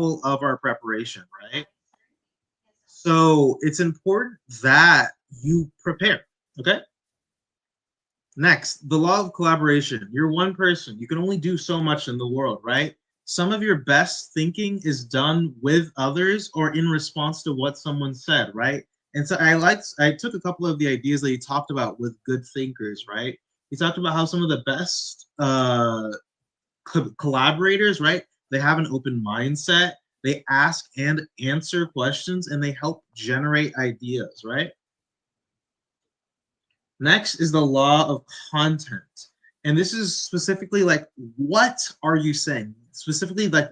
of our preparation, right? So it's important that you prepare. Okay. Next, the law of collaboration. You're one person. You can only do so much in the world, right? Some of your best thinking is done with others or in response to what someone said, right? And so I took a couple of the ideas that he talked about with good thinkers, right? He talked about how some of the best collaborators, right? They have an open mindset, they ask and answer questions, and they help generate ideas, right? Next is the law of content. And this is specifically like, what are you saying? Specifically, like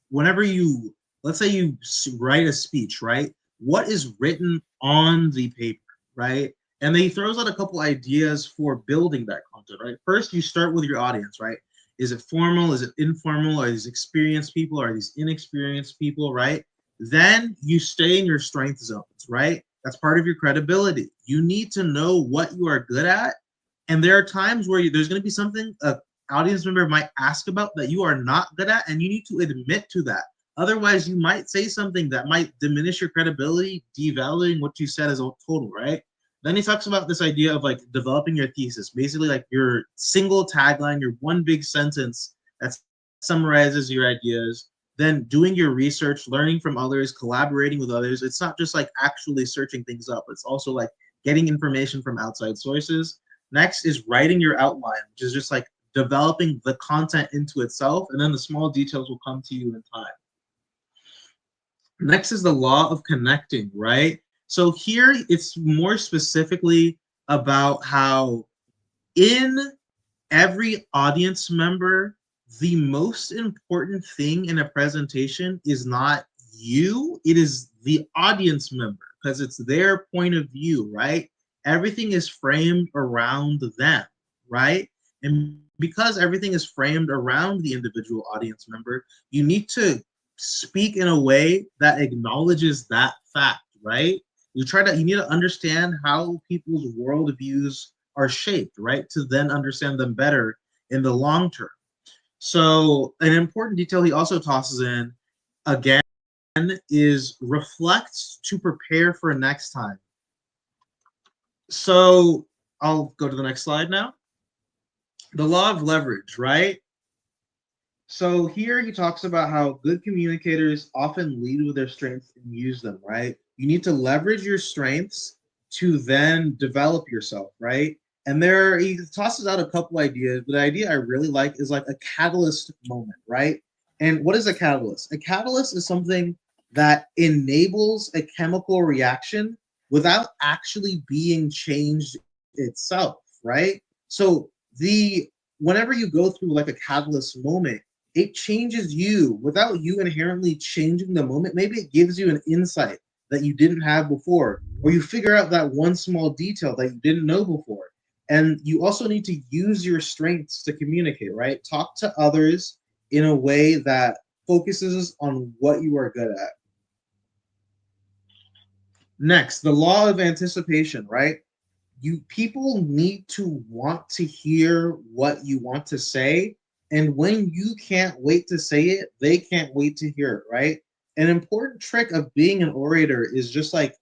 whenever you, let's say you write a speech, right? What is written on the paper, right? And then he throws out a couple ideas for building that content, right? First, you start with your audience, right? Is it formal? Is it informal? Are these experienced people? Are these inexperienced people, right? Then you stay in your strength zones, right? That's part of your credibility. You need to know what you are good at. And there are times where there's going to be something an audience member might ask about that you are not good at, and you need to admit to that. Otherwise, you might say something that might diminish your credibility, devaluing what you said as a total, right? Then he talks about this idea of like developing your thesis, basically like your single tagline, your one big sentence that summarizes your ideas, then doing your research, learning from others, collaborating with others. It's not just like actually searching things up, it's also like getting information from outside sources. Next is writing your outline, which is just like developing the content into itself, and then the small details will come to you in time. Next is the law of connecting, right? So here it's more specifically about how in every audience member, the most important thing in a presentation is not you, it is the audience member because it's their point of view, right? Everything is framed around them, right? And because everything is framed around the individual audience member, you need to speak in a way that acknowledges that fact, right? You need to understand how people's worldviews are shaped, right? To then understand them better in the long term. So, an important detail he also tosses in again is reflect to prepare for next time. So, I'll go to the next slide now. The law of leverage, right? So, here he talks about how good communicators often lead with their strengths and use them, right? You need to leverage your strengths to then develop yourself, right? And there he tosses out a couple ideas, but the idea I really like is like a catalyst moment, right? And what is a catalyst? A catalyst is something that enables a chemical reaction without actually being changed itself, right? So the whenever you go through like a catalyst moment, it changes you without you inherently changing the moment. Maybe it gives you an insight that you didn't have before, or you figure out that one small detail that you didn't know before. And you also need to use your strengths to communicate, right? Talk to others in a way that focuses on what you are good at. Next, the law of anticipation, right? You people need to want to hear what you want to say, and when you can't wait to say it, they can't wait to hear it, right? An important trick of being an orator is just like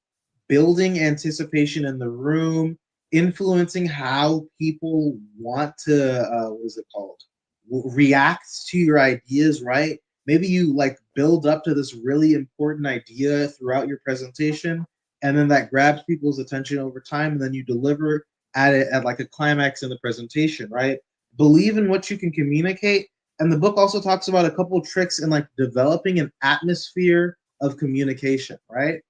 building anticipation in the room, influencing how people want to what is it called, react to your ideas, right? Maybe you like build up to this really important idea throughout your presentation, and then that grabs people's attention over time, and then you deliver at it at like a climax in the presentation, right? Believe in what you can communicate. And the book also talks about a couple of tricks in like developing an atmosphere of communication, right?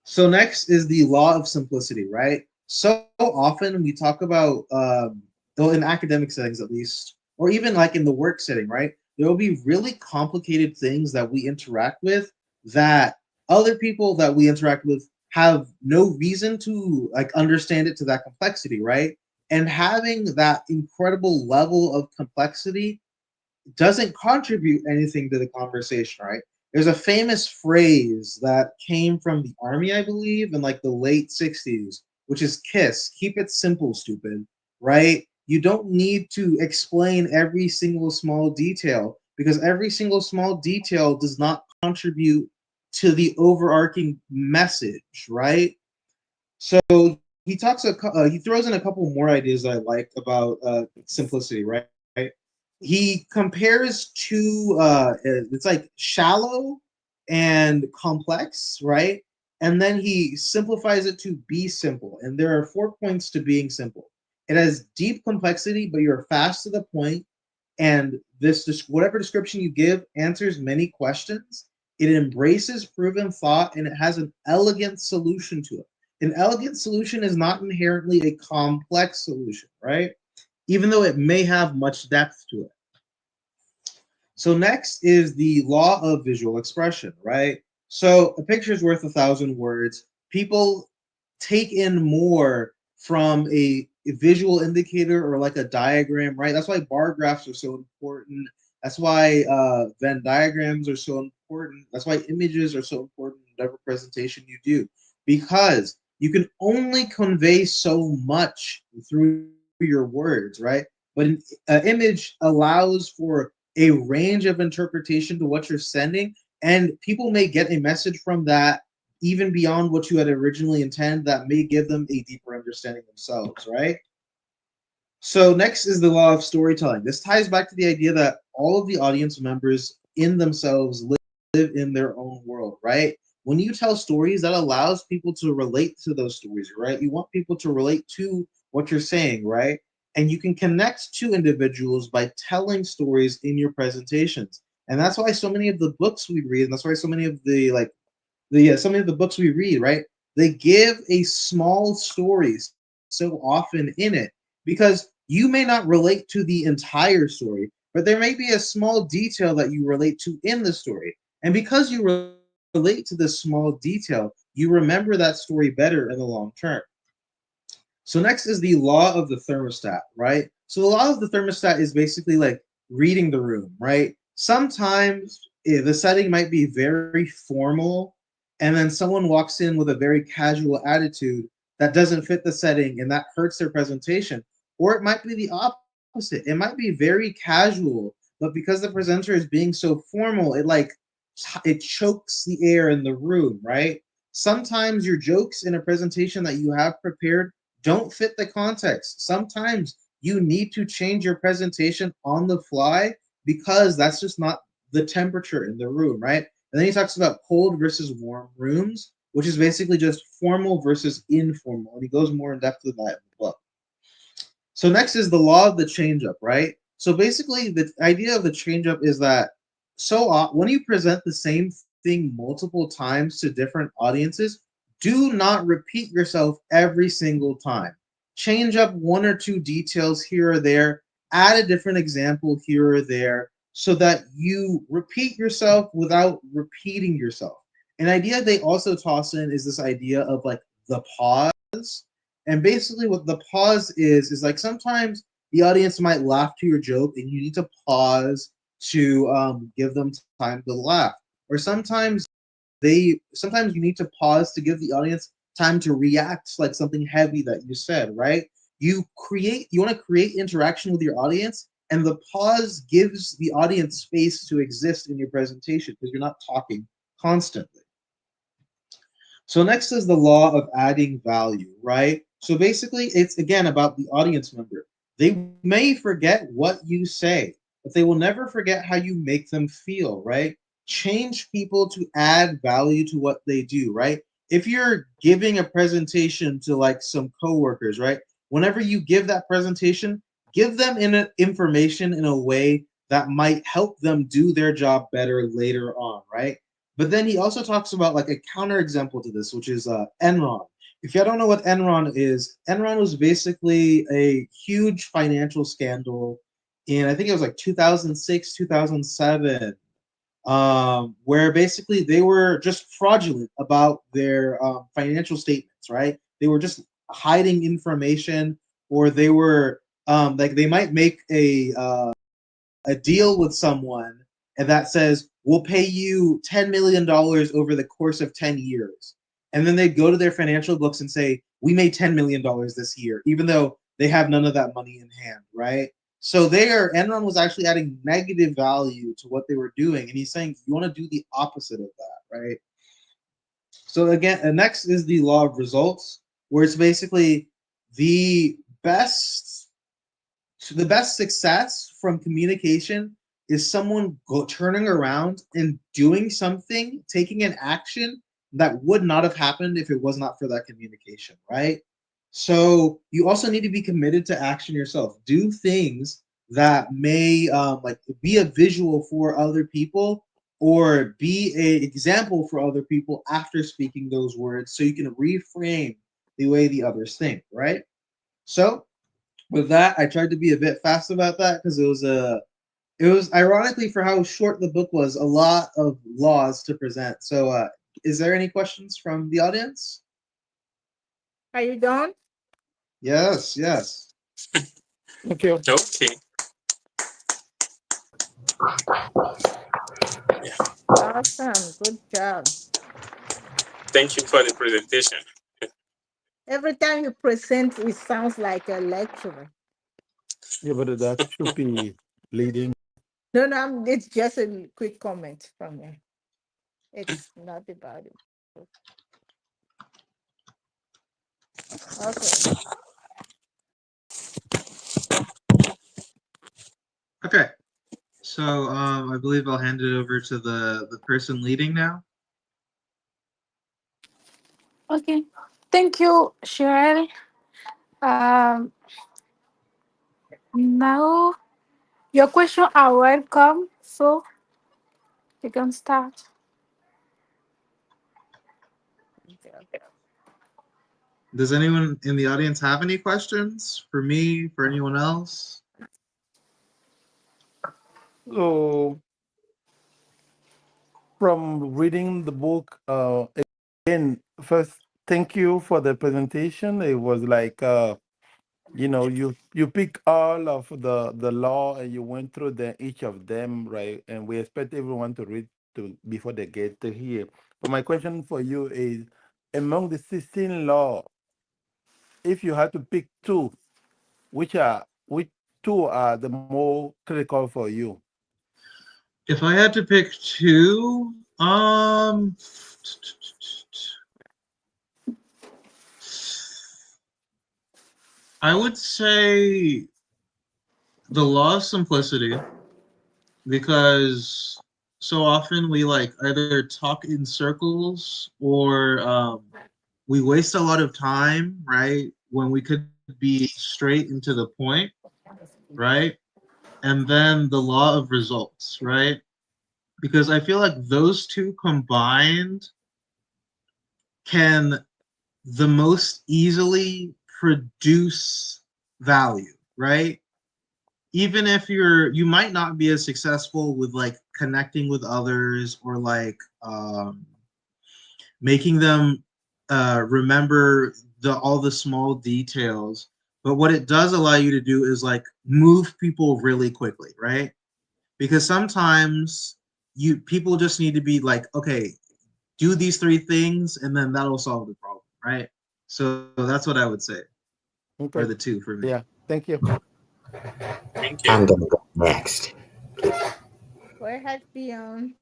So next is the law of simplicity, right? So often we talk about, well, in academic settings at least, or even like in the work setting, right? There will be really complicated things that we interact with that other people that we interact with have no reason to like understand it to that complexity, right? And having that incredible level of complexity doesn't contribute anything to the conversation, right? There's a famous phrase that came from the army, I believe, in like the late 60s, which is KISS, keep it simple, stupid, right? You don't need to explain every single small detail. because every single small detail does not contribute to the overarching message, right? So he throws in a couple more ideas that I like about simplicity, right? He compares two it's like shallow and complex, right? And then he simplifies it to be simple. And there are 4 points to being simple. It has deep complexity, but you're fast to the point, and this whatever description you give answers many questions. It embraces proven thought, and it has an elegant solution to it. An elegant solution is not inherently a complex solution, right? Even though it may have much depth to it. So next is the law of visual expression, right? So a picture is worth 1,000 words. People take in more from a visual indicator or like a diagram, right? That's why bar graphs are so important. That's why Venn diagrams are so important. That's why images are so important in whatever presentation you do, because you can only convey so much through your words, right? But an image allows for a range of interpretation to what you're sending, and people may get a message from that even beyond what you had originally intended that may give them a deeper understanding themselves, right? So next is the law of storytelling. This ties back to the idea that all of the audience members in themselves live in their own world, right? When you tell stories, that allows people to relate to those stories, right? You want people to relate to what you're saying, right? And you can connect to individuals by telling stories in your presentations. And that's why so many of the books we read, and that's why so many of some of the books we read, right? They give a small story so often in it, because you may not relate to the entire story, but there may be a small detail that you relate to in the story. And because you relate to this small detail, you remember that story better in the long term. So next is the law of the thermostat, right? So the law of the thermostat is basically like reading the room, right? Sometimes the setting might be very formal, and then someone walks in with a very casual attitude that doesn't fit the setting, and that hurts their presentation. Or it might be the opposite. It might be very casual, but because the presenter is being so formal, it chokes the air in the room, right? Sometimes your jokes in a presentation that you have prepared don't fit the context. Sometimes you need to change your presentation on the fly because that's just not the temperature in the room, right? And then he talks about cold versus warm rooms, which is basically just formal versus informal. And he goes more in depth with that in the book. So next is the law of the change up, right? So basically, the idea of the change up is that when you present the same thing multiple times to different audiences, do not repeat yourself every single time. Change up one or two details here or there, add a different example here or there, so that you repeat yourself without repeating yourself. An idea they also toss in is this idea of like the pause. And basically, what the pause is like sometimes the audience might laugh to your joke, and you need to pause to give them time to laugh. Or sometimes you need to pause to give the audience time to react to like something heavy that you said, right? You want to create interaction with your audience, and the pause gives the audience space to exist in your presentation because you're not talking constantly. So next is the law of adding value, right? So basically, it's again about the audience member. They may forget what you say, but they will never forget how you make them feel, right? Change people to add value to what they do, right? If you're giving a presentation to like some coworkers, right? Whenever you give that presentation, give them information in a way that might help them do their job better later on, right? But then he also talks about like a counterexample to this, which is Enron. If y'all don't know what Enron is, Enron was basically a huge financial scandal in, I think it was like 2006, 2007, where basically they were just fraudulent about their financial statements, right? They were just hiding information, or they were like they might make a deal with someone and that says we'll pay you $10 million over the course of 10 years, and then they go to their financial books and say we made $10 million this year, even though they have none of that money in hand, right? So there, Enron was actually adding negative value to what they were doing, and he's saying you want to do the opposite of that, right? So again, and next is the law of results, where it's basically the best the best success from communication is someone turning around and doing something, taking an action that would not have happened if it was not for that communication, right? So you also need to be committed to action yourself. Do things that may like be a visual for other people or be an example for other people after speaking those words so you can reframe the way the others think, right? So with that, I tried to be a bit fast about that because it was ironically for how short the book was, a lot of laws to present. So is there any questions from the audience? Are you done? Yes, yes. Thank you. Okay. Awesome. Good job. Thank you for the presentation. Every time you present, it sounds like a lecture. Yeah, but that should be leading. No, no, it's just a quick comment from me. It's not about it. Okay. Okay. So I believe I'll hand it over to the person leading now. Okay. Thank you, Cheryl. Um, Now your question are welcome, so you can start. Does anyone in the audience have any questions for me, for anyone else? So, from reading the book, again, first, thank you for the presentation. It was like, you pick all of the law and you went through each of them, right? And we expect everyone to read to before they get to here. But my question for you is, among the 16 law, if you had to pick two, which two are the more critical for you? If I had to pick two, I would say the law of simplicity because so often we like either talk in circles or we waste a lot of time, right? When we could be straight into the point, right? And then the law of results, right? Because I feel like those two combined can the most easily produce value, right? Even if you might not be as successful with like connecting with others or like making them remember all the small details, but what it does allow you to do is like move people really quickly, right? Because sometimes you people just need to be like, okay, do these three things and then that'll solve the problem, right? So that's what I would say are the Okay. two for me. Yeah. Thank you. Thank you. I'm gonna go next. Go ahead, Dion.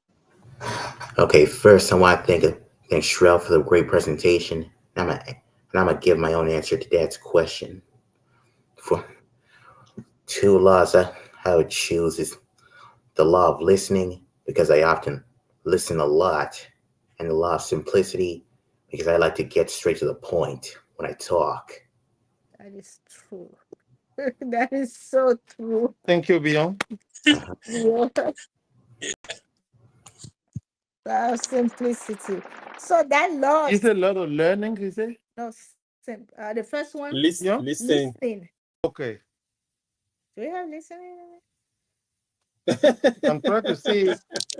Okay, first I want to thank Shrell for the great presentation. And I'm gonna give my own answer to Dad's question. For two laws I would choose is the law of listening because I often listen a lot, and the law of simplicity because I like to get straight to the point when I talk. That is true. That is so true. Thank you, Bion. Uh-huh. Yeah. Simplicity. So that It's lost. a lot of learning, you say? No, the first one, Yeah. Listen. listening. Okay. Do you have listening? I'm trying to see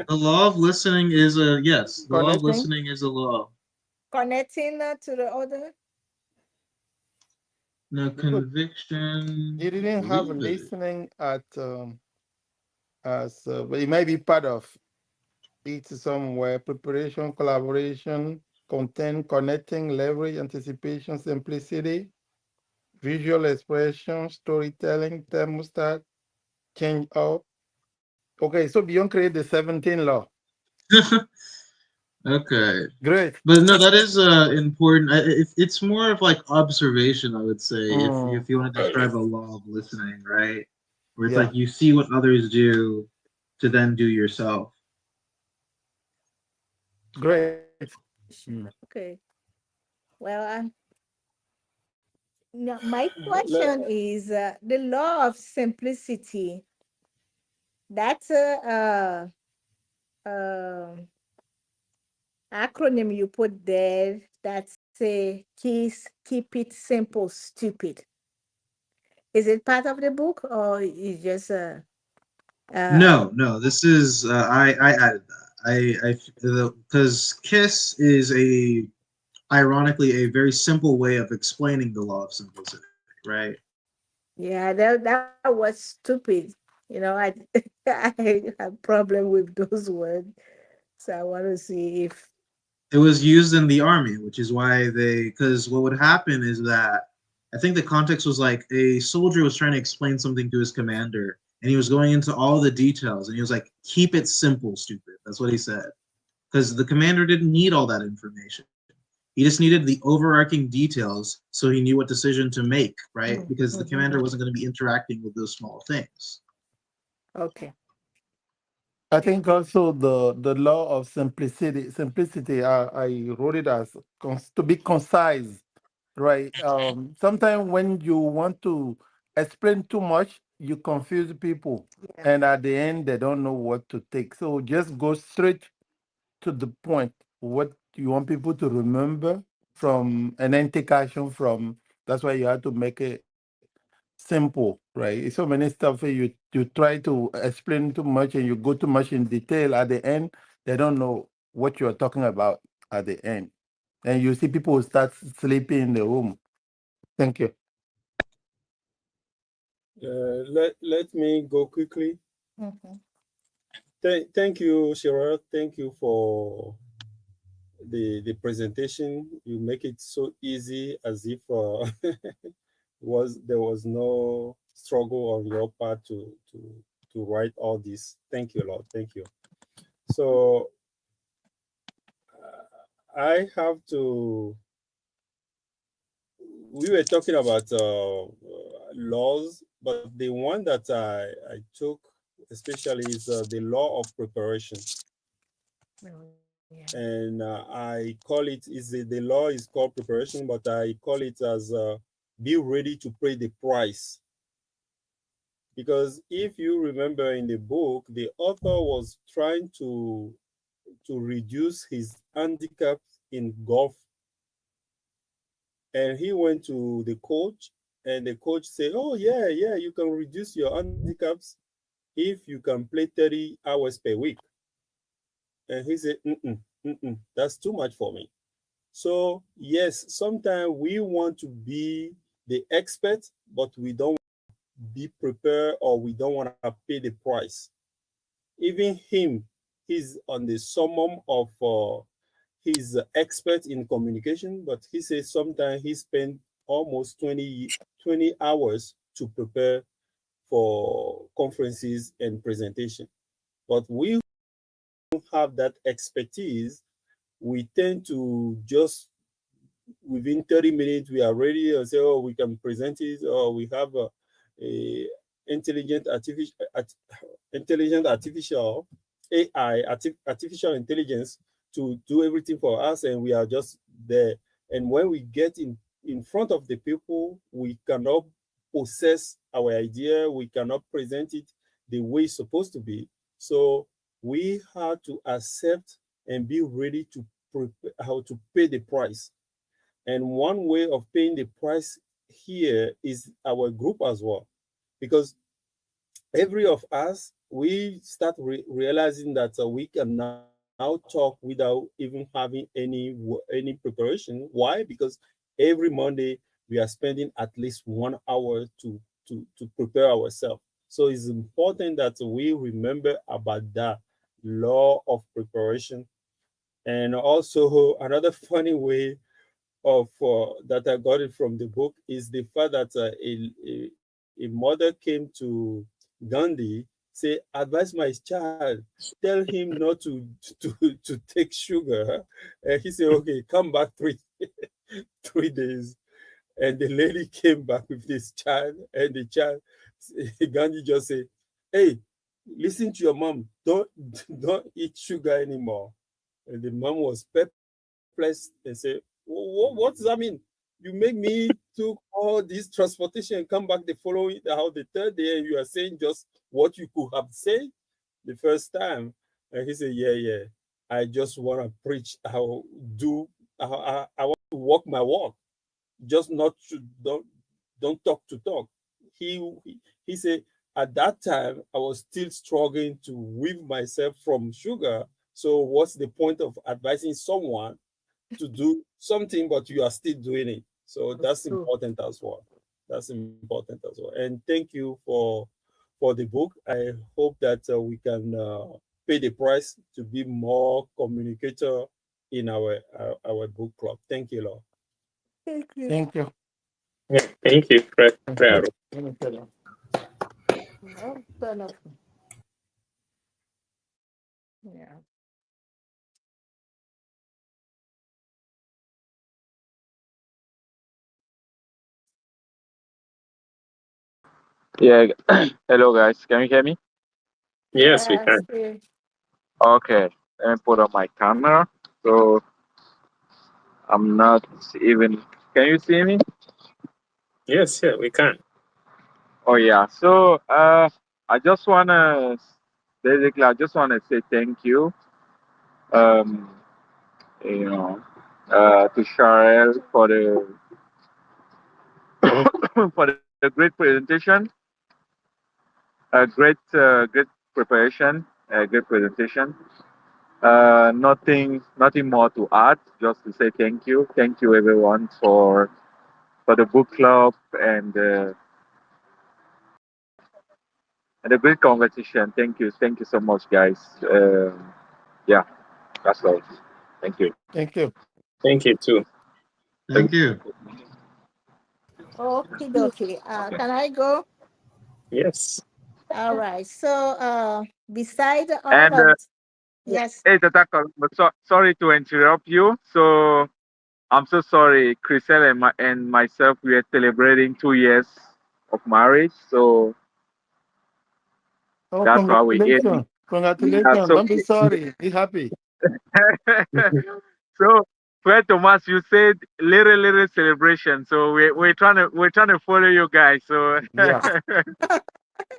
The law of listening is a yes. The law of connecting. listening is a law. Connecting to the other. No Good. conviction. You I didn't have believe it. listening at as but it might be part of it somewhere. Preparation, collaboration, content, connecting, leverage, anticipation, simplicity, visual expression, storytelling, thermostat. change. Oh, okay. So beyond create the 17 law. Okay. Great. But no, that is important. It's more of like observation, I would say, Mm, if you want to describe a law of listening, right? Where it's yeah. like you see what others do to then do yourself. Great. Mm. Okay. Well, now my Let, question is the law of simplicity. That's a acronym you put there that say keep it simple, stupid. Is it part of the book or is just uh No, no, this is I added that. I because Kiss is a ironically a very simple way of explaining the law of simplicity, right? yeah, that was stupid. I I have problem with those words. So I want to see if It was used in the army, which is why because what would happen is that I think the context was like a soldier was trying to explain something to his commander, and he was going into all the details, and he was like, "Keep it simple, stupid." That's what he said, because the commander didn't need all that information. He just needed the overarching details so he knew what decision to make, right? Because the commander wasn't going to be interacting with those small things. okay. I think also the law of simplicity. Simplicity. I wrote it as to be concise, right? Sometimes when you want to explain too much, you confuse people, Yeah. and at the end they don't know what to take. So just go straight to the point. What you want people to remember from, and then take action from. That's why you have to make it simple, right? So many stuff you try to explain too much and you go too much in detail. At the end, they don't know what you're talking about at the end, and you see people start sleeping in the room. Thank you. let me go quickly. Mhm. Thank you, Cheryl. Thank you for the presentation. You make it so easy, as if was there was no struggle on your part to write all this. Thank you, Lord. Thank you. So I have to. We were talking about laws, but the one that I took especially is the law of preparation, Oh, yeah. and I call it is the law is called preparation, but I call it as be ready to pay the price. Because if you remember in the book, the author was trying to reduce his handicap in golf, and he went to the coach, and the coach said, "Oh yeah, yeah, you can reduce your handicaps if you can play 30 hours per week." And he said, mm-mm, mm-mm, that's too much for me. So yes, sometimes we want to be the expert, but we don't be prepared, or we don't want to pay the price. Even him, he's on the summum of he's an expert in communication, but he says sometimes he spent almost 20 hours to prepare for conferences and presentation. But we don't have that expertise. We tend to just within 30 minutes we are ready and say, oh, we can present it, or we have a intelligent artificial intelligent artificial AI, artificial intelligence, to do everything for us, and we are just there. And when we get in front of the people, we cannot possess our idea, we cannot present it the way it's supposed to be. So we have to accept and be ready to how to pay the price. And one way of paying the price here is our group as well, because every of us, we start realizing that we can now talk without even having any preparation. Why? Because every Monday we are spending at least 1 hour to prepare ourselves. So it's important that we remember about that law of preparation. And also another funny way of that I got it from the book is the fact that a mother came to Mrs. Gandhi say, advise my child, tell him not to take sugar. And he said, okay, come back 3 days. And the lady came back with this child, and the child, Gandhi just said, hey, listen to your mom. Don't eat sugar anymore. And the mom was perplexed and said, what does that mean? You make me took all this transportation, come back the following, how the third day, and you are saying just what you could have said the first time. And he said, yeah. I just want to preach I want to walk my walk, just not to don't talk to talk. He said at that time I was still struggling to wean myself from sugar. So what's the point of advising someone to do something but you are still doing it? So that's True. important as well. That's important as well. And thank you for the book. I hope that we can pay the price to be more communicator in our book club. Thank you, Lord. Thank you. Thank you. Yeah, thank you, Fred. Thank you. Fred. Thank you. No, turn off. Yeah. Yeah. Hello, guys. Can you hear me? Yes, we Yes. can. Okay. Let me put on my camera. So I'm not even. Can you see me? Yes, yeah, we can. Oh yeah. So I just wanna basically I just wanna say thank you. Um, you know, to Sharel for the for the great presentation. Great preparation. Great presentation. Nothing more to add. Just to say thank you. Thank you everyone for the book club and the great conversation. Thank you so much, guys. Yeah, that's all. Thank you. Thank you. Thank you too. Thank you. Okay, dokie. Can I go? Yes. All right. So, beside all And of yes, hey, Tataka, sorry to interrupt you. So I'm so sorry, Chriselle and myself. We are celebrating 2 years of marriage. So Oh, that's why we're in. congratulations. Yeah, Congratulations. so Don't be sorry. Be happy. so, Fred Thomas, you said little celebration. So we're trying to follow you guys. So Yeah.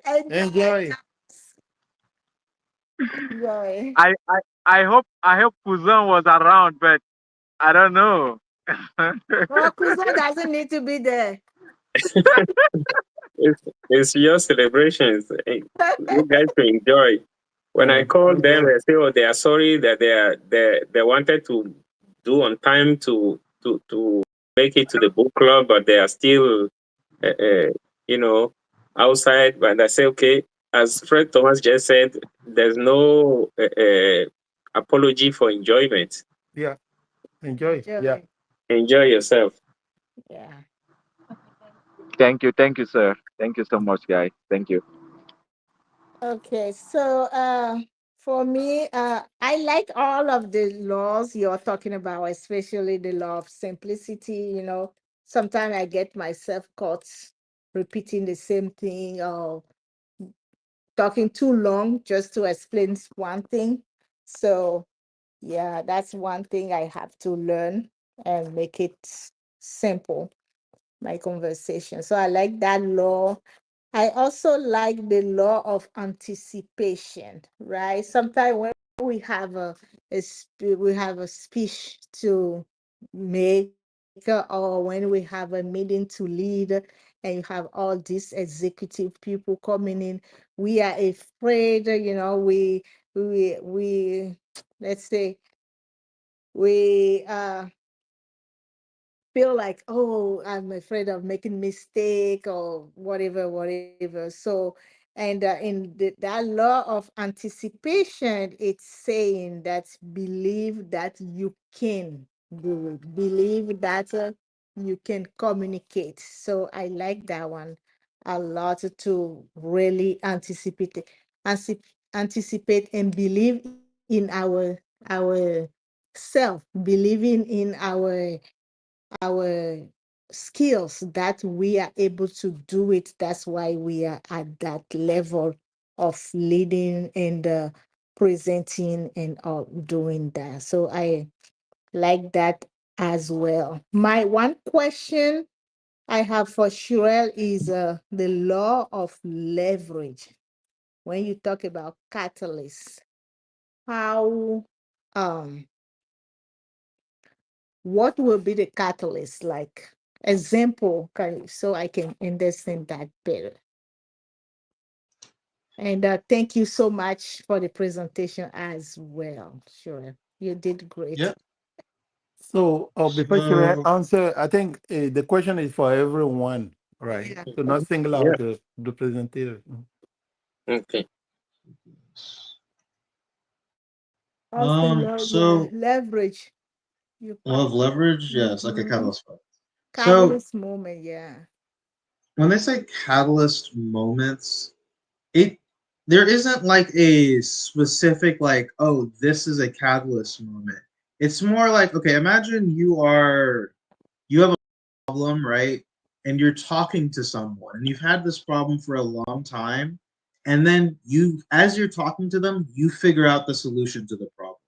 enjoy, Enjoy. enjoy. I hope Kuzan was around, but I don't know. Oh, Kuzo doesn't need to be there. It's your celebrations. You guys to enjoy. When I called them, Enjoy. they say, "Oh, they are sorry that they wanted to do on time to make it to the book club, but they are still, uh, uh, you know, outside." But I say, "Okay." As Fred Thomas just said, there's no apology for enjoyment. Yeah. Enjoy. Yeah. Enjoy. Enjoy yourself. Yeah. Thank you, sir. Thank you so much, guys. Thank you. Okay. So, for me, I like all of the laws you're talking about, especially the law of simplicity. Sometimes I get myself caught repeating the same thing or talking too long just to explain one thing. So, yeah, that's one thing I have to learn and make it simple, my conversation. So I like that law. I also like the law of anticipation, right? Sometimes when we have a speech to make, or when we have a meeting to lead, and you have all these executive people coming in, we are afraid, we let's say we feel like, oh, I'm afraid of making mistake or whatever. So, and that law of anticipation, it's saying that believe that you can do it, believe that you can communicate. So I like that one. a lot to really anticipate, anticipate and believe in our self, believing in our skills that we are able to do it. That's why we are at that level of leading and presenting and all doing that. So I like that as well. My one question I have for Shirel is the law of leverage. When you talk about catalysts, how um what will be the catalyst, like example, so I can understand that better. And thank you so much for the presentation as well. Sure, you did great. Yep. So, before she So answer, I think the question is for everyone, right? Yeah. So not single Yeah. out the presenter. Okay. How's the so leverage you law of leverage, yes. Okay, mm-hmm. catalyst. So Catalyst moment? Yeah. when they say catalyst moments, it there isn't like a specific like, oh, this is a catalyst moment. It's more like, okay, imagine you have a problem, right? And you're talking to someone and you've had this problem for a long time, and then you as you're talking to them, you figure out the solution to the problem,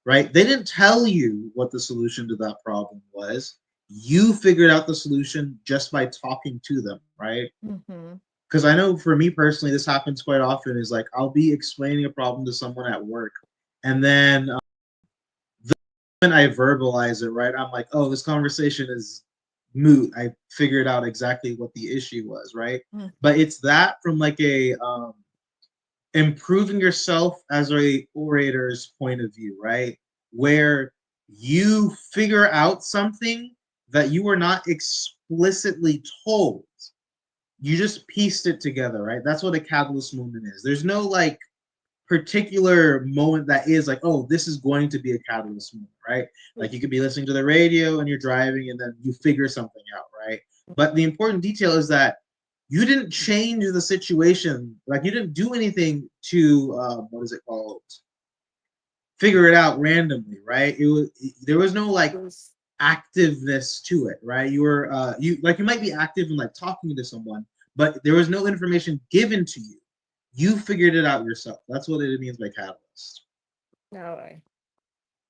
right? They didn't tell you what the solution to that problem was. You figured out the solution just by talking to them, right? Mm-hmm. Because I know for me personally, this happens quite often. Is like I'll be explaining a problem to someone at work, and then the moment I verbalize it, right, I'm like, oh, this conversation is moot. I figured out exactly what the issue was, right? Mm-hmm. But it's that from like a improving yourself as a orator's point of view, right? Where you figure out something that you were not explicitly told. You just pieced it together, right? That's what a catalyst moment is. There's no like particular moment that is like, oh, this is going to be a catalyst moment, right? Like you could be listening to the radio and you're driving and then you figure something out, right? But the important detail is that you didn't change the situation. Like you didn't do anything to what is it called? Figure it out randomly, right? There was no like Yes. activeness to it, right? You might be active in like talking to someone, but there was no information given to you. You figured it out yourself. That's what it means by catalyst. All right.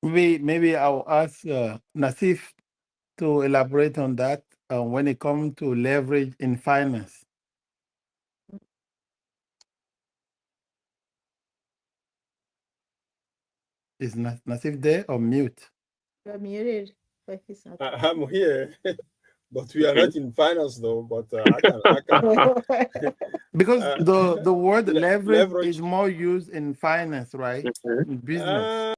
Maybe I'll ask Nasif to elaborate on that when it comes to leverage in finance. Is Nasif there or mute? You're muted, but he's not talking. I'm here, but we are Okay. not in finance though. But I can. Because Uh, the word leverage is leverage. more used in finance, right? Mhm. In business. Uh,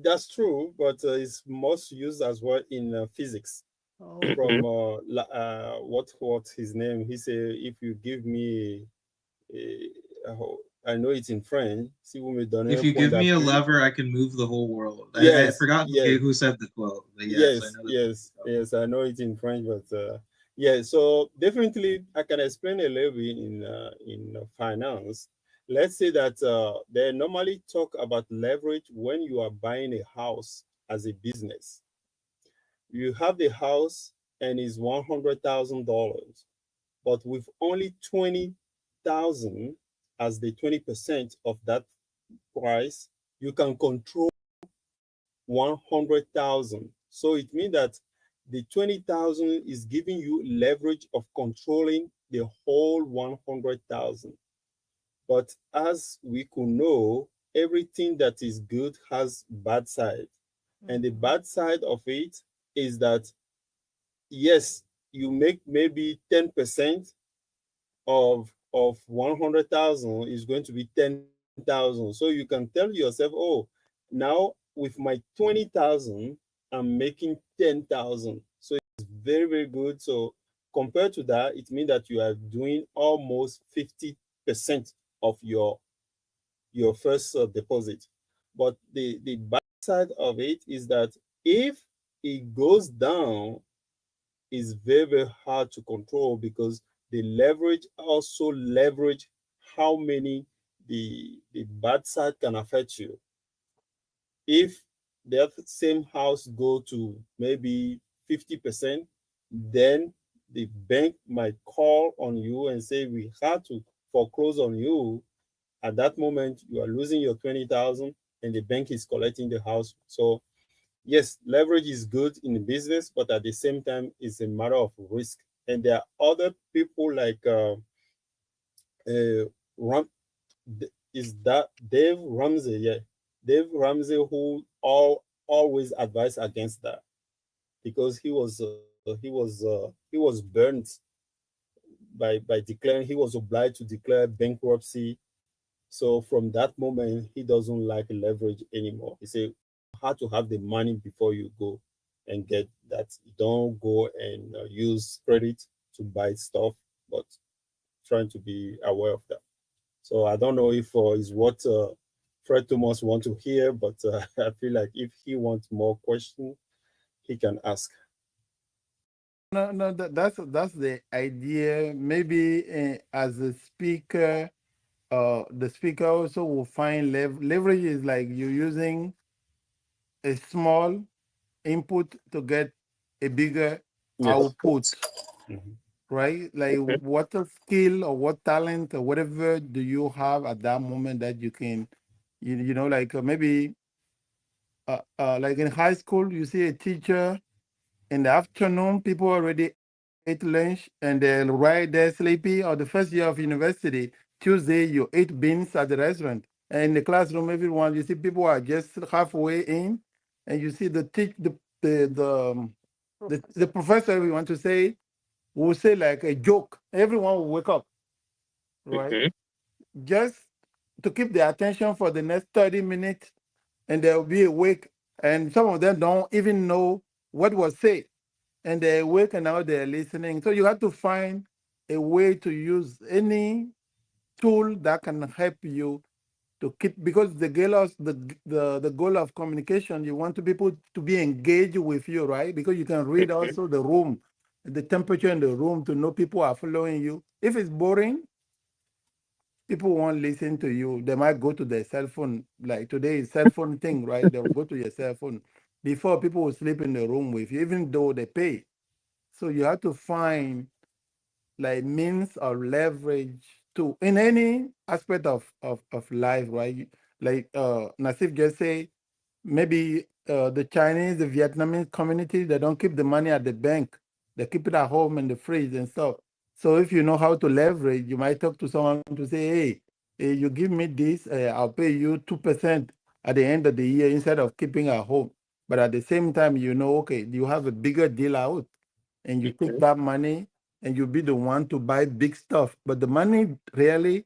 that's true, but it's most used as well in physics. Oh. From Mhm. what his name? He said, if you give me, I know it's in French. Si vous me donnez If un you point give me a d'appui. lever, I can move the whole world. I Yes, forgot yes, who said the quote, but yes, I yes, know the yes, yes. I know it in French, but yeah. So definitely, I can explain a little bit in finance. Let's say that they normally talk about leverage when you are buying a house as a business. You have the house and it's $100,000, but with only 20,000 as the 20% of that price, you can control 100,000. So it means that the 20,000 is giving you leverage of controlling the whole 100,000. But as we could know, everything that is good has bad side. And the Mhm. bad side of it is that yes, you make maybe 10% of 100,000 is going to be 10,000. So you can tell yourself, oh, now with my 20,000, I'm making 10,000. So it's very, very good. So compared to that, it means that you are doing almost 50% of your first deposit. But the bad side of it is that if it goes down, is very, very hard to control because the leverage also leverage how many the bad side can affect you. If that same house go to maybe 50%, then the bank might call on you and say we had to foreclose on you. At that moment, you are losing your 20,000 and the bank is collecting the house. So yes, leverage is good in the business, but at the same time, it's a matter of risk. And there are other people like Ram, is that Dave Ramsey? Yeah, Dave Ramsey, who always advised against that because he was burnt by declaring, he was obliged to declare bankruptcy. So from that moment, he doesn't like leverage anymore. He said, you have to have the money before you go and get that. Don't go and use credit to buy stuff, but trying to be aware of that. So I don't know if is what Fred Thomas want to hear, but I feel like if he wants more questions, he can ask. No, no, that's the idea. Maybe as a speaker, the speaker also will find leverage is like you're using a small input to get a bigger Yes. output, Mhm. right? Like what a skill or what talent or whatever do you have at that moment that you can, you know, like maybe like in high school, you see a teacher in the afternoon, people already ate lunch and they're right there sleepy. Or the first year of university, Tuesday, you ate beans at the restaurant. And in the classroom, everyone, you see people are just halfway in, and you see the professor, we want to say, will say like a joke. Everyone will wake up, right? Mhm. Just to keep their attention for the next 30 minutes, and they'll be awake. And some of them don't even know what was said, and they're awake and now they're listening. So you have to find a way to use any tool that can help you to keep, because the goal of communication, you want people to be engaged with you, right? Because you can read Mhm. also the room, the temperature in the room to know people are following you. If it's boring, people won't listen to you. They might go to their cell phone. Like today is cell phone thing, right? They'll go to your cell phone. Before, people will sleep in the room with you, even though they pay. So you have to find like means of leverage to in any aspect of life, right? Like Nasif just say, maybe the Chinese, the Vietnamese community, they don't keep the money at the bank. They keep it at home in the fridge and stuff. So if you know how to leverage, you might talk to someone to say, hey, you give me this, I'll pay you 2% at the end of the year instead of keeping at home. But at the same time, you know, okay, you have a bigger deal out and you take Mhm. that money and you be the one to buy big stuff. But the money really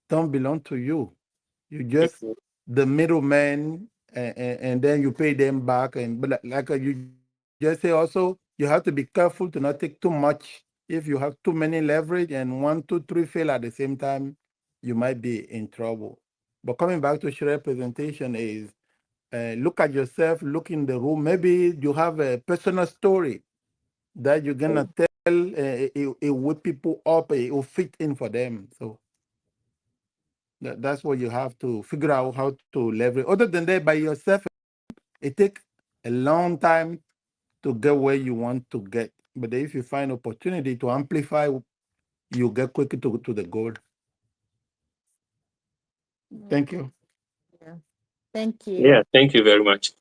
don't belong to you. You just Mhm. the middleman, and then you pay them back. And but like you just say, also you have to be careful to not take too much. If you have too many leverage and 1, 2, 3 fail at the same time, you might be in trouble. But coming back to share presentation is look at yourself, look in the room. Maybe you have a personal story that you're gonna tell. It will people up. It will fit in for them. So that's what you have to figure out how to leverage. Other than that, by yourself, it takes a long time to get where you want to get. But if you find opportunity to amplify, you get quicker to the goal. Yeah. Thank you. Yeah. Thank you. Yeah, thank you very much.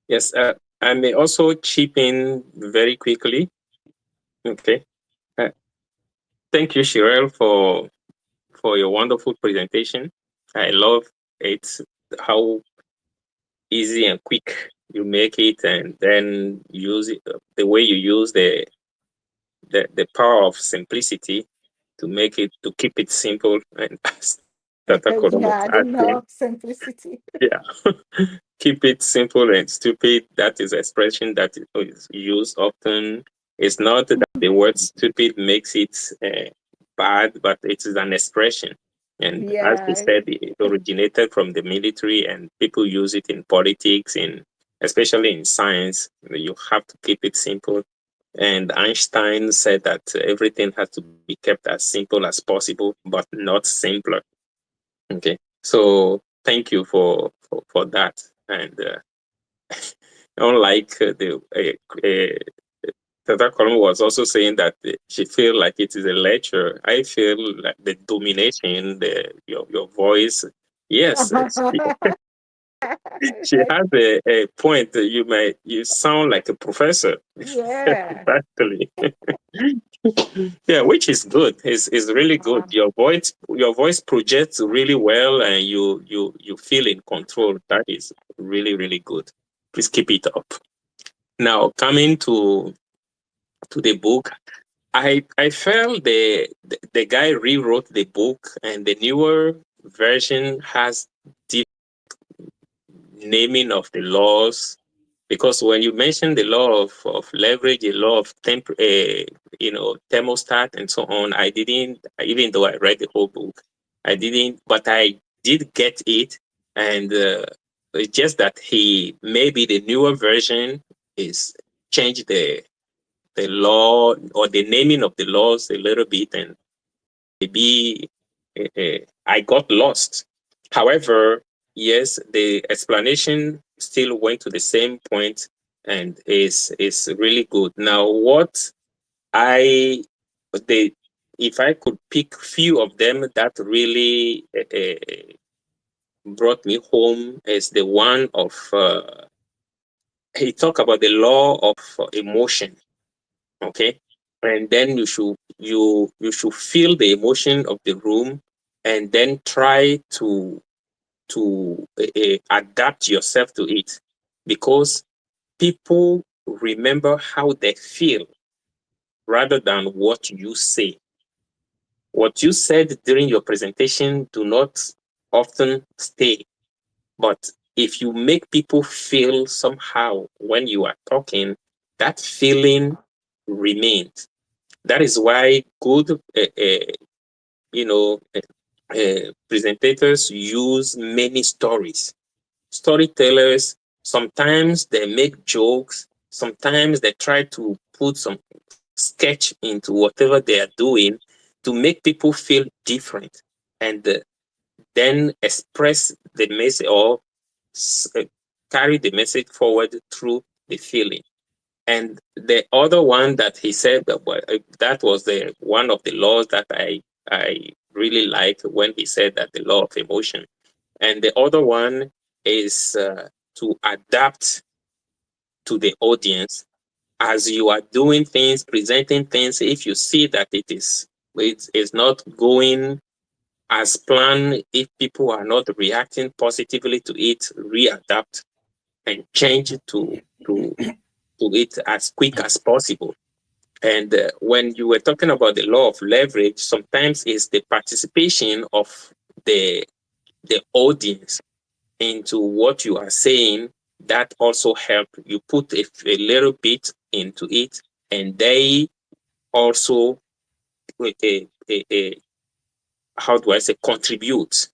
Yes, I may also chip in very quickly. Okay. Uh, Thank you, Shirel, for your wonderful presentation. I love it, how easy and quick you make it, and then use it, the way you use the power of simplicity to make it, to keep it simple. And Tata Korom was Yeah, the law asking, of simplicity. yeah, keep it simple and stupid. That is expression that is used often. It's not that the word stupid makes it bad, but it is an expression. And as you Yeah. said, it originated from the military, and people use it in politics, in especially in science. You have to keep it simple. And Einstein said that everything has to be kept as simple as possible, but not simpler. Okay, so thank you for that. And unlike Tata Column was also saying that she feel like it is a lecture. I feel like the domination, your voice. Yes, she has a point. That you sound like a professor, Yeah. actually. Yeah, which is good. Is really good. Your voice projects really well, and you feel in control. That is really good. Please keep it up. Now coming to the book, I felt the guy rewrote the book, and the newer version has deep naming of the laws, because when you mention the law of leverage, the law of thermostat and so on, I didn't, even though I read the whole book, I didn't, but I did get it. And it's just that he, maybe the newer version is changed the law or the naming of the laws a little bit, and maybe I got lost. However, yes, the explanation still went to the same point and is really good. Now, what I the if I could pick few of them that really brought me home is the one of he talked about the law of emotion. Okay, and then you should feel the emotion of the room, and then try to adapt yourself to it, because people remember how they feel rather than what you say. What you said during your presentation do not often stay, but if you make people feel somehow when you are talking, that feeling remains. That is why good, you know, presentators use many stories. Storytellers, sometimes they make jokes, sometimes they try to put some sketch into whatever they are doing to make people feel different, and then express the message, or uh, carry the message forward through the feeling. And the other one that he said that was the one of the laws that I really like, when he said that the law of emotion. And the other one is to adapt to the audience as you are doing things, presenting things. If you see that it is not going as planned, if people are not reacting positively to it, readapt and change to it as quick as possible. And when you were talking about the law of leverage, sometimes it's the participation of the the audience into what you are saying that also help. You put a little bit into it, and they also how do I say, contribute.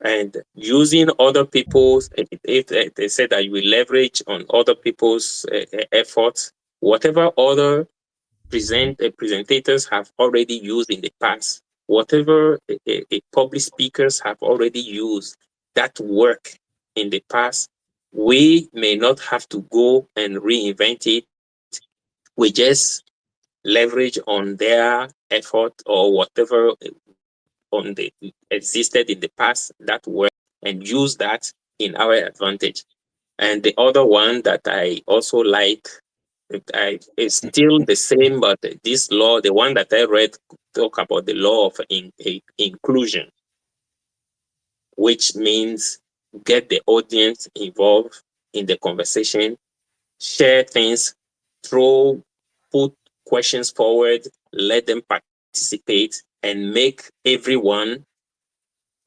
And using other people's, if they say that you will leverage on other people's efforts, whatever other presentators have already used in the past, whatever public speakers have already used that work in the past, we may not have to go and reinvent it. We just leverage on their effort or whatever on the existed in the past that work, and use that in our advantage. And the other one that I also like, it's still the same, but this law, the one that I read, talk about the law of inclusion, which means get the audience involved in the conversation, share things, throw, put questions forward, let them participate, and make everyone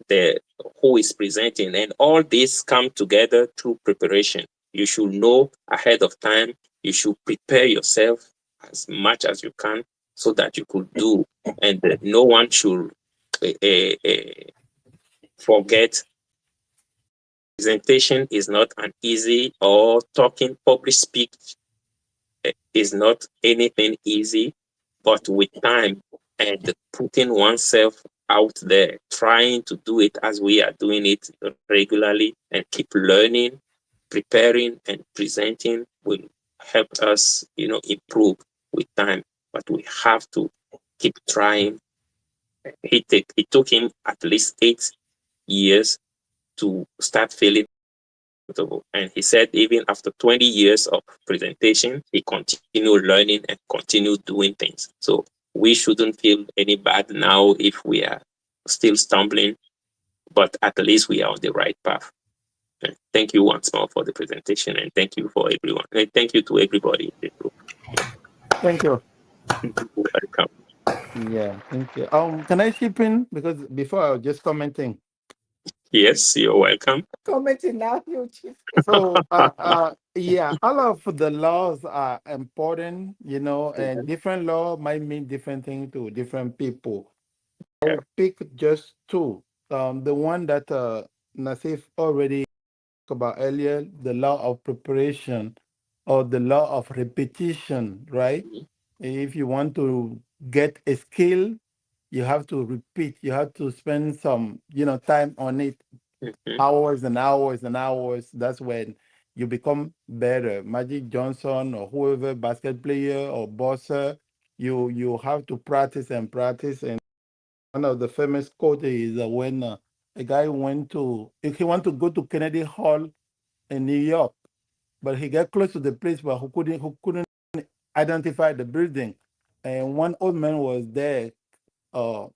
the who is presenting. And all this come together through preparation. You should know ahead of time. You should prepare yourself as much as you can so that you could do. And no one should forget, presentation is not an easy, or talking public speech is not anything easy, but with time and putting oneself out there, trying to do it as we are doing it regularly and keep learning, preparing, and presenting will help us, improve with time. But we have to keep trying. It took him at least 8 years to start feeling comfortable. And he said even after 20 years of presentation, he continued learning and continued doing things. So we shouldn't feel any bad now if we are still stumbling, but at least we are on the right path. And thank you once more for the presentation, and thank you for everyone. And thank you to everybody in the group. Thank you. Welcome. Yeah, thank you. Can I chip in? Because before I was just commenting. Yes, you're welcome. Commenting now, you chief. So, yeah, all of the laws are important, and different law might mean different things to different people. I Yeah. will pick just two. The one that Nasif already talked about earlier, the law of preparation or the law of repetition, right? If you want to get a skill, you have to repeat. You have to spend some, time on it, Mhm. hours and hours and hours. That's when you become better. Magic Johnson or whoever, basket player or bosser, you have to practice and practice. And one of the famous quote is when a guy he went to go to Kennedy Hall in New York, but he got close to the place, but who couldn't identify the building, and one old man was there uh,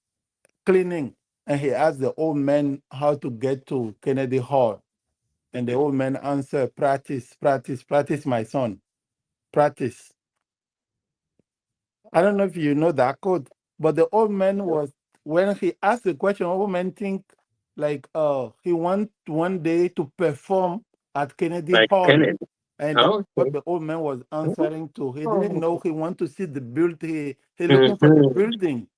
cleaning, and he asked the old man how to get to Kennedy Hall, and the old man answered, "Practice, practice, practice, my son, practice." I don't know if you know that code, but the old man was when he asked the question, old man think like he want one day to perform at Kennedy Like Hall. Kennedy. And that's Oh, what okay. the old man was answering to. He didn't Oh. know he want to see the build. He looking for the Mhm. building.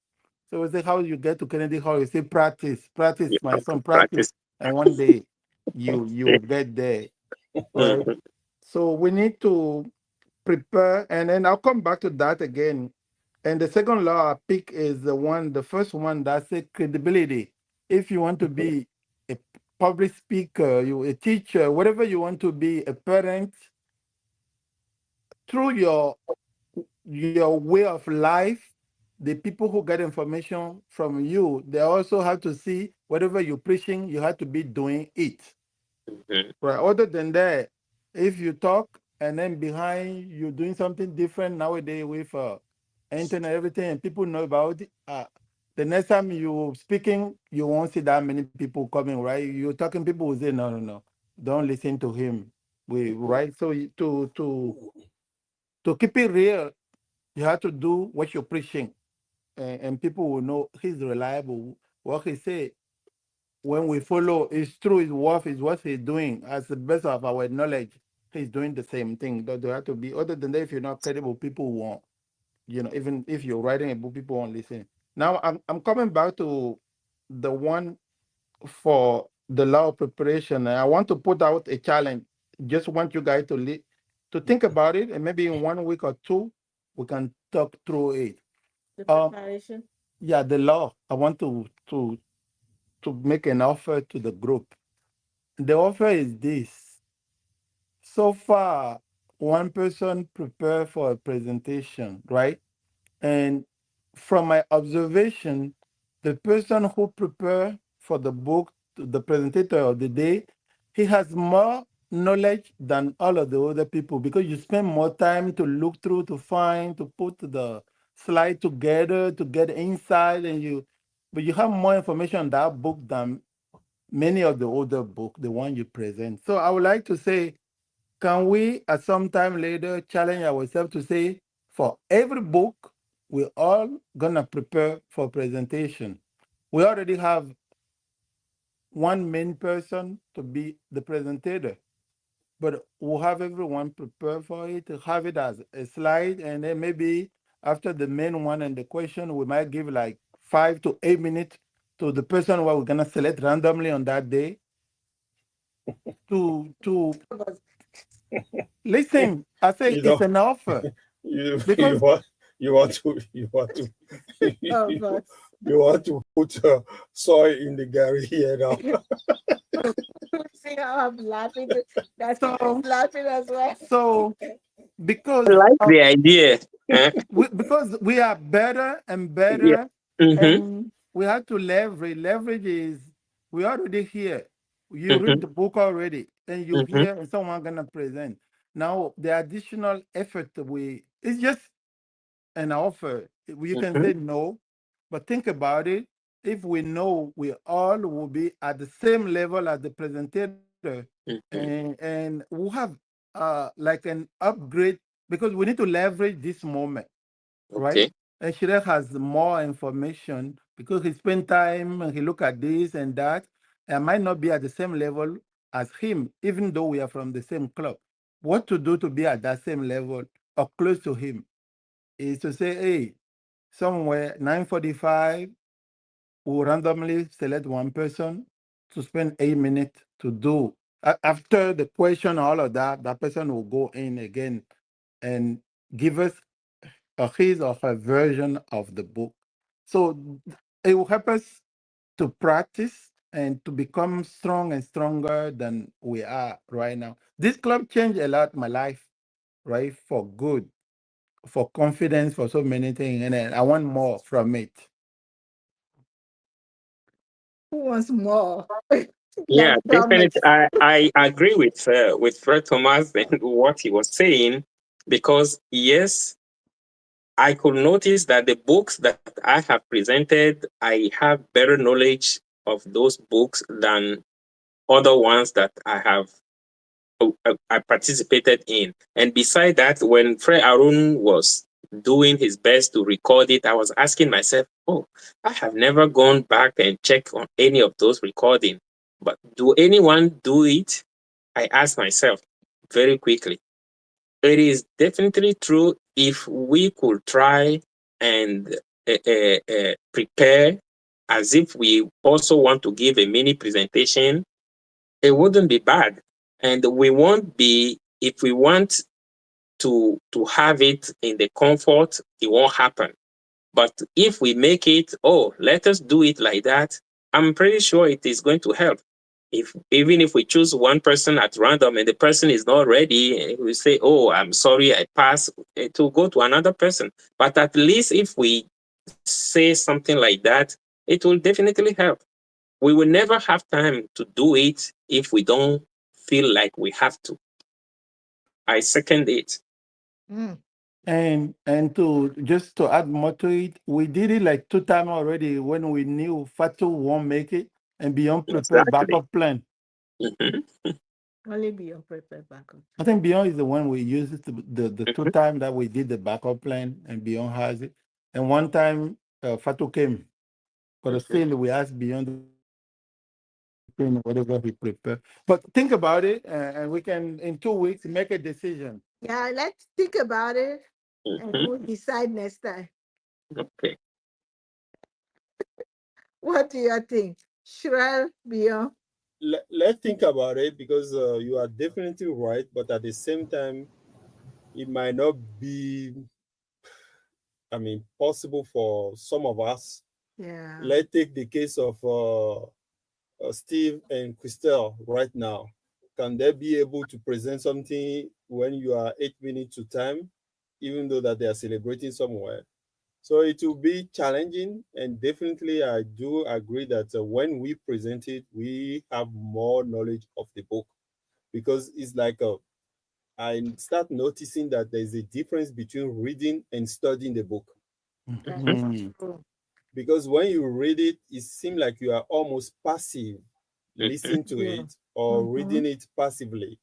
So we say, how you get to Kennedy Hall? You say, practice, practice, You my have to son, practice. practice. And one day you get there, right? Mhm. So we need to prepare, and then I'll come back to that again. And the second law I pick is the first one that says credibility. If you want to be a public speaker, you a teacher, whatever you want to be, a parent, through your way of life, the people who get information from you, they also have to see whatever you're preaching, you have to be doing it. Mhm. Right. Other than that, if you talk and then behind you're doing something different nowadays with internet, everything, and people know about it, the next time you speaking, you won't see that many people coming, right? You're talking, people will say, no, no, no, don't listen to him. Right? So to keep it real, you have to do what you're preaching, and people will know he's reliable. What he say, when we follow, it's true, it's worth, is what he's doing. As the best of our knowledge, he's doing the same thing. That there have to be, other than that, if you're not credible, people won't, even if you're writing a book, people won't listen. Now I'm coming back to the one for the law of preparation. And I want to put out a challenge. Just want you guys to think about it, and maybe in 1 week or two, we can talk through it. The Um, preparation. yeah, the law. I want to make an offer to the group. The offer is this. So far, one person prepared for a presentation, right? And from my observation, the person who prepared for the book, the presentator of the day, he has more knowledge than all of the other people, because you spend more time to look through, to find, to put the slide together, to get inside, but you have more information on that book than many of the older book, the one you present. So I would like to say, can we at some time later challenge ourselves to say, for every book, we're all gonna prepare for presentation. We already have one main person to be the presenter, but we'll have everyone prepare for it, to have it as a slide, and then maybe after the main one and the question, we might give like 5 to 8 minutes to the person who we're gonna select randomly on that day to listen. I say You it's know, an offer. You Because you want to you want to Of us. you want to put soy in the Gary here now. See how I'm laughing? That's so laughing as well. so I because like of the idea. because we are better and Yeah. better, Mm-hmm. and we have to leverage. Leverage is we already here. You read Mm-hmm. the book already, and you Mm-hmm. hear and someone gonna present. Now the additional effort we it's just an offer. You can Mm-hmm. say no, but think about it. If we know we all will be at the same level as the presenter, Mm-hmm. and we'll have like an upgrade because we need to leverage this moment, right? Okay. And Shirek has more information because he spent time and he look at this and that. And might not be at the same level as him, even though we are from the same club. What to do to be at that same level or close to him is to say, hey, somewhere 9:45, we'll randomly select one person to spend 8 minutes to do. After the question, all of that, that person will go in again and give us his or her version of the book. So it will help us to practice and to become strong and stronger than we are right now. This club changed a lot my life, right? For good, for confidence, for so many things. And I want more from it. Who wants more? Yeah, Like definitely. Thomas. I agree with Fred Thomas and what he was saying, because yes, I could notice that the books that I have presented, I have better knowledge of those books than other ones that I participated in. And beside that, when Fred Arun was doing his best to record it, I was asking myself, oh, I have never gone back and checked on any of those recordings. But do anyone do it? I asked myself very quickly. It is definitely true if we could try and prepare as if we also want to give a mini presentation, it wouldn't be bad. And we won't be, if we want to have it in the comfort, it won't happen. But if we make it, oh, let us do it like that, I'm pretty sure it is going to help. If even if we choose one person at random and the person is not ready, we say, oh, I'm sorry, I pass, to go to another person. But at least if we say something like that, it will definitely help. We will never have time to do it if we don't feel like we have to. I second it. Mm. And to just to add more to it, we did it like 2 times already when we knew Fatu won't make it and Beyond prepared Exactly. backup plan. Mhm. Only be your prepared backup. I think Beyond is the one we used it the two Mhm. times that we did the backup plan and Beyond has it. And one time Fatu came, but Mhm. still we asked Beyond to print whatever he prepared. But think about it, and we can in 2 weeks make a decision. Yeah, let's think about it and Mhm. we'll decide next time. Okay. What do you think? Shrel Beyond? Let's think about it because you are definitely right, but at the same time, it might not be, I mean, possible for some of us. Yeah. Let's take the case of Steve and Christelle right now. Can they be able to present something when you are 8 minutes to time, even though that they are celebrating somewhere? So it will be challenging, and definitely I do agree that when we present it, we have more knowledge of the book because it's like I start noticing that there's a difference between reading and studying the book. That Mhm. is Mhm. true. Because when you read it, it seems like you are almost passive, Mhm. listening to Yeah. it or Mm-hmm. reading it passively.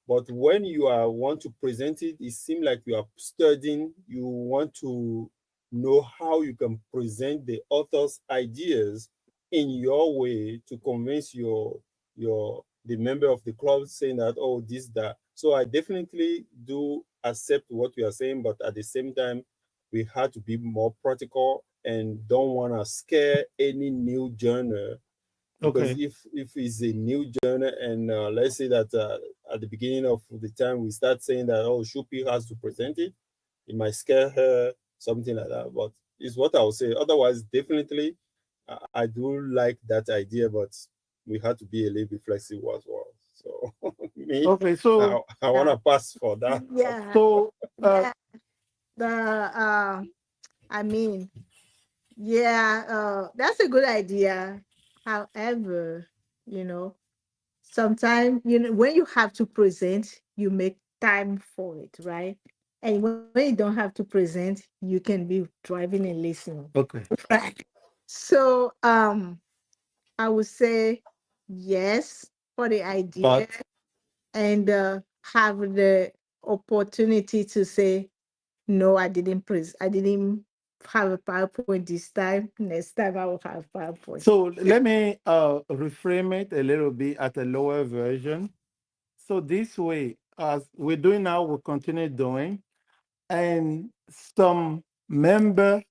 But when you are want to present it, it seems like you are studying. You want to know how you can present the author's ideas in your way to convince your the member of the club saying that oh this that. So I definitely do accept what you are saying, but at the same time, we have to be more practical and don't want to scare any new journal because Okay. if it's a new journey and let's say that at the beginning of the time we start saying that oh Shupi has to present it, It might scare her, something like that. But it's what I would say. Otherwise, definitely, I do like that idea, but we have to be a little bit flexible as well. So me, Okay, so I want to pass for that. Yeah, so yeah. The I mean, yeah, that's a good idea. However, you know, sometimes when you have to present, you make time for it, right? And when you don't have to present, you can be driving and listening, okay. right? So, I would say yes for the idea, But and have the opportunity to say no, I didn't have a PowerPoint this time. Next time I will have PowerPoint. so let me reframe it a little bit at a lower version. So this way, as we're doing now, we'll continue doing, and some member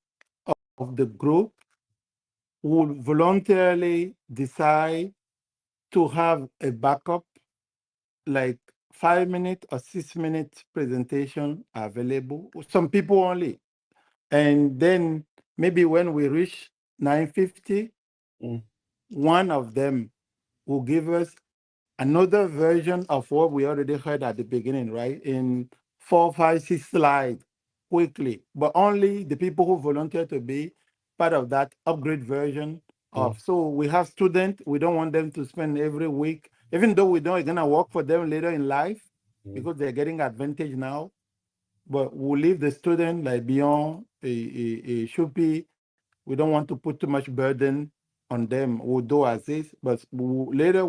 of the group will voluntarily decide to have a backup, like 5 minute or 6 minute presentation available. Some people only, and then maybe when we reach 9:50, Mm, one of them will give us another version of what we already heard at the beginning, right? In 4, 5, 6 slides quickly, but only the people who volunteer to be part of that upgrade version mm, of. So we have students, we don't want them to spend every week, even though we know it's gonna work for them later in life mm, because they're getting advantage now. But we'll leave the student like beyond a should be. We don't want to put too much burden on them. We'll do as is, but later,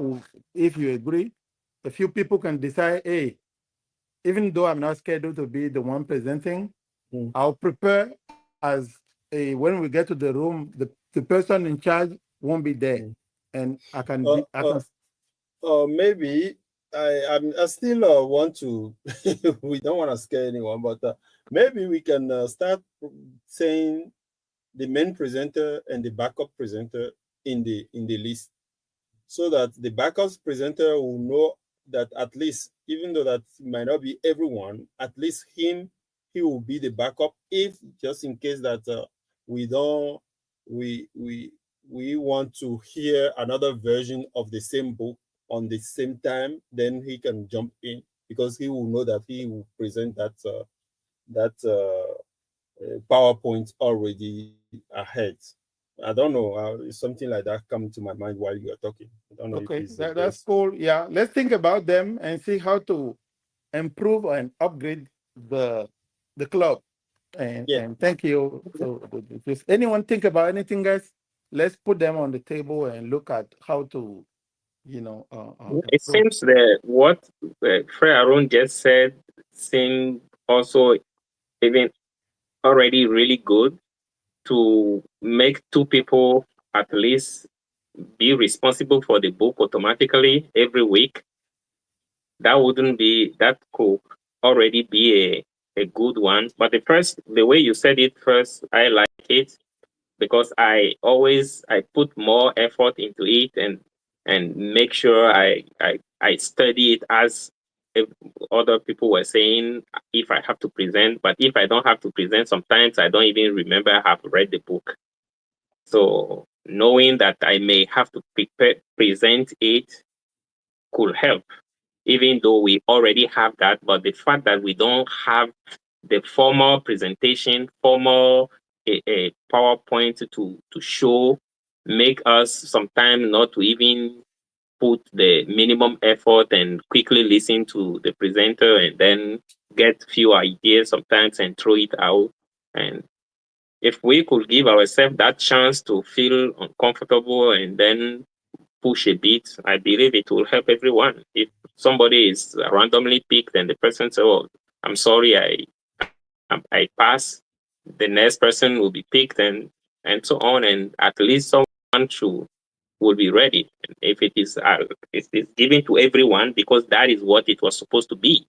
if you agree, a few people can decide, hey, even though I'm not scheduled to be the one presenting, mm, I'll prepare as when we get to the room, the person in charge won't be there. mm. And Uh, I uh, can Maybe I still want to. We don't want to scare anyone, but maybe we can start saying the main presenter and the backup presenter in the list, so that the backup presenter will know that at least, even though that might not be everyone, at least he will be the backup, if just in case that we don't we we want to hear another version of the same book on the same time, then he can jump in, because he will know that he will present that PowerPoint already ahead. I don't know. Something like that come to my mind while you are talking. I don't know if okay, it's the that's best. cool. Yeah, let's think about them and see how to improve and upgrade the club. Yeah. And thank you. So, if anyone think about anything, guys, let's put them on the table and look at how to, It improve. seems that what Fred Aaron just said seemed also even already really good, to make two people at least be responsible for the book automatically every week. That could already be a good one. But the way you said it first, I like it, because I put more effort into it, and make sure I study it, as if other people were saying, if I have to present. But if I don't have to present, sometimes I don't even remember I have read the book. So knowing that I may have to present it could help, even though we already have that. But the fact that we don't have the formal presentation, formal a PowerPoint to show, make us sometimes not to even put the minimum effort and quickly listen to the presenter, and then get few ideas sometimes and throw it out. And if we could give ourselves that chance to feel uncomfortable and then push a bit, I believe it will help everyone. If somebody is randomly picked and the person says, "Oh, I'm sorry, I pass," the next person will be picked, and so on, and at least someone should will be ready. And if it is given to everyone, because that is what it was supposed to be.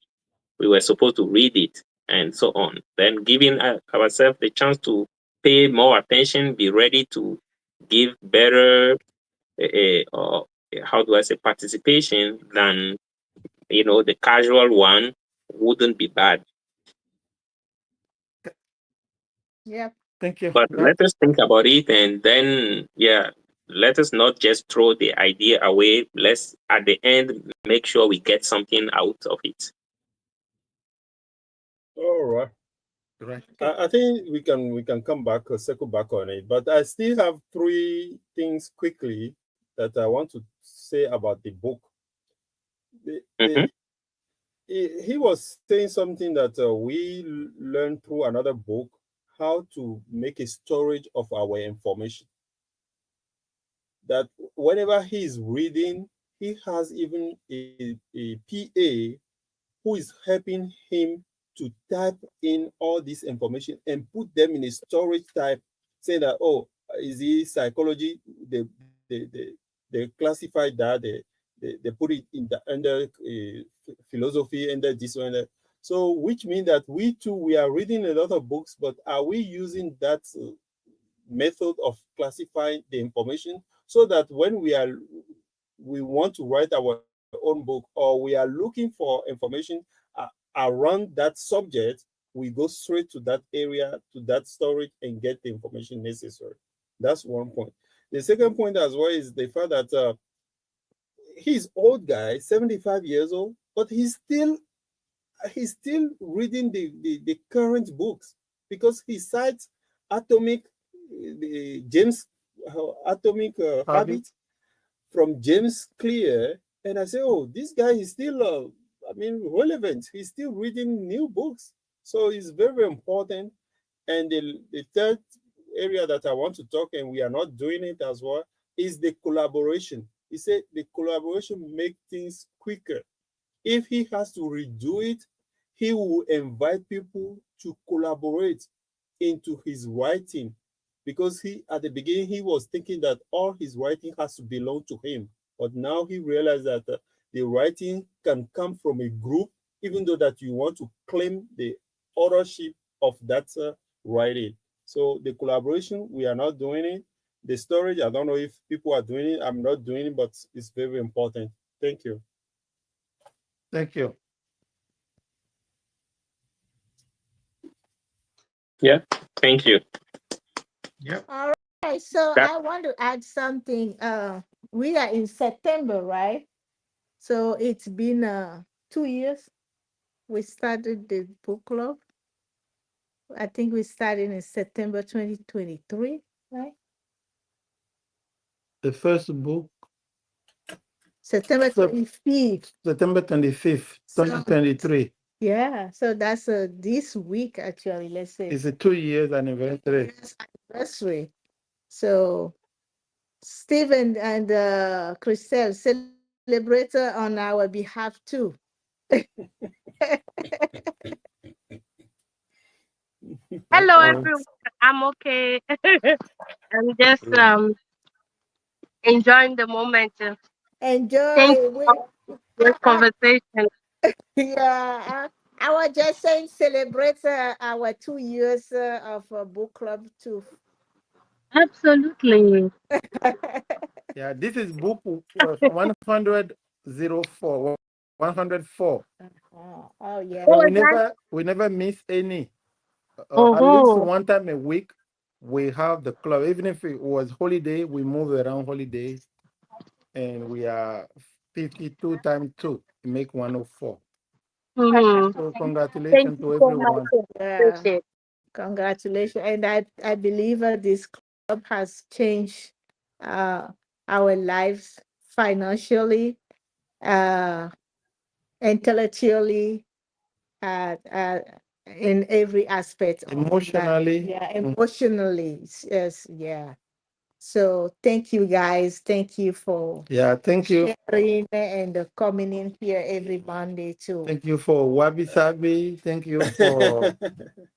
We were supposed to read it and so on. Then giving ourselves the chance to pay more attention, be ready to give better, how do I say, participation than the casual one, wouldn't be bad. Yep. Thank you. But Yeah. let us think about it, and then let us not just throw the idea away. Let's at the end make sure we get something out of it. All right. Right. I think we can come back or circle back on it, but I still have three things quickly that I want to say about the book. Hmm. He was saying something that we learned through another book, how to make a storage of our information. That whenever he is reading, he has even a PA who is helping him to type in all this information and put them in a storage type, saying that, oh, is it psychology? They classified that, they put it in the under philosophy, under this one. So, which means that we too, we are reading a lot of books, but are we using that method of classifying the information so that when we want to write our own book, or we are looking for information uh, around that subject, we go straight to that area, to that storage, and get the information necessary. That's one point. The second point as well is the fact that he's old guy, 75 years old, but he's still reading the current books, because he cites atomic James atomic Harvey. habit from James Clear, and I say, oh, this guy is still, relevant. He's still reading new books, so it's very, very important. And the third area that I want to talk, and we are not doing it as well, is the collaboration. He said the collaboration make things quicker. If he has to redo it, he will invite people to collaborate into his writing, because he at the beginning he was thinking that all his writing has to belong to him, but now he realized that the writing can come from a group, even though that you want to claim the authorship of that writing. So the collaboration, we are not doing it. The storage, I don't know if people are doing it. I'm not doing it, but it's very important. Thank you. Thank you. Yeah. Thank you. Yep. All right. So That I want to add something. We are in September, right? So it's been 2 years. We started the book club. I think we started in September 2023, right? The first book, September Sep- 25th. September 25th, So 2023. yeah, so that's this week actually. Let's say It's a 2 years anniversary. years anniversary. So Stephen and Christelle celebrate on our behalf too. Hello, Oh, everyone. I'm okay. I'm just Mm. enjoying the moment. Thank Enjoy. you for this conversation. Yeah, I was just saying celebrate our 2 years of book club too. Absolutely. yeah, this is book 104. 104. Oh yeah. What So we was that? never miss any. At least Oh, one time a week, we have the club. Even if it was holiday, we move around holidays, and we are 52 times 2, make 104. mm-hmm. So Thank congratulations you to so much. everyone. Yeah. Appreciate it. Congratulations. And I believe this club has changed uh our lives financially, uh intellectually, uh, uh in every aspect of that. Emotionally. Yeah, emotionally. Yes, yeah. So thank you guys. Thank you for Yeah, thank you. sharing and coming in here every Monday too. Thank you for Wabi Sabi. Thank you for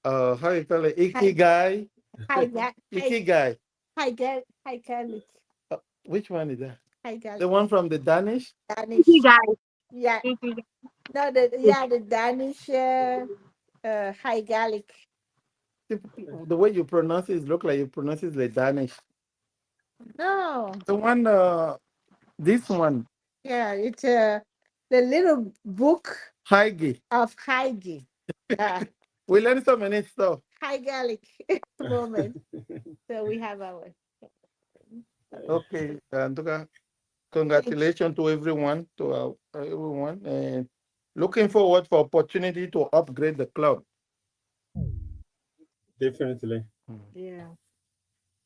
how you call it? Hi, Ikigai. hi, hi, Ikigai. hi, Garlic, Which one is that? hi, The Garlic, one from the Danish? Thank you, Danish. guys. Yeah, Thank you, no, guys. the Danish, hi, Garlic. The way you pronounce it look like you pronounce it like Danish. No, The one this one, yeah, it's the little book Heige. of Heidi. Yeah, We learned so many stuff. high garlic moment. So we have our. Okay, Nduka, congratulations to everyone, everyone, and looking forward for opportunity to upgrade the club. Definitely. Yeah.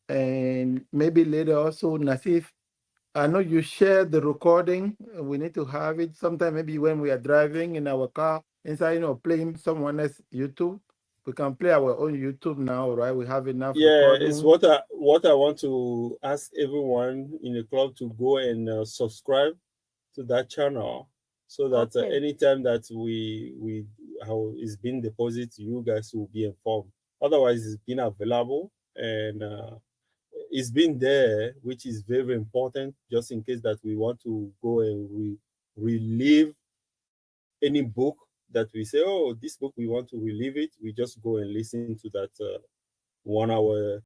And maybe later also, Nasif, I know you shared the recording. We need to have it sometime, maybe when we are driving in our car, inside, playing someone else YouTube. We can play our own YouTube now, right? We have enough Yeah, it's recording. what I want to ask everyone in the club to go and subscribe to that channel, so that Okay. anytime that we how it's been deposited, you guys will be informed. Otherwise, it's been available and it's been there, which is very important, just in case that we want to go and relive any book that we say, oh, this book we want to relive it. We just go and listen to that 1 hour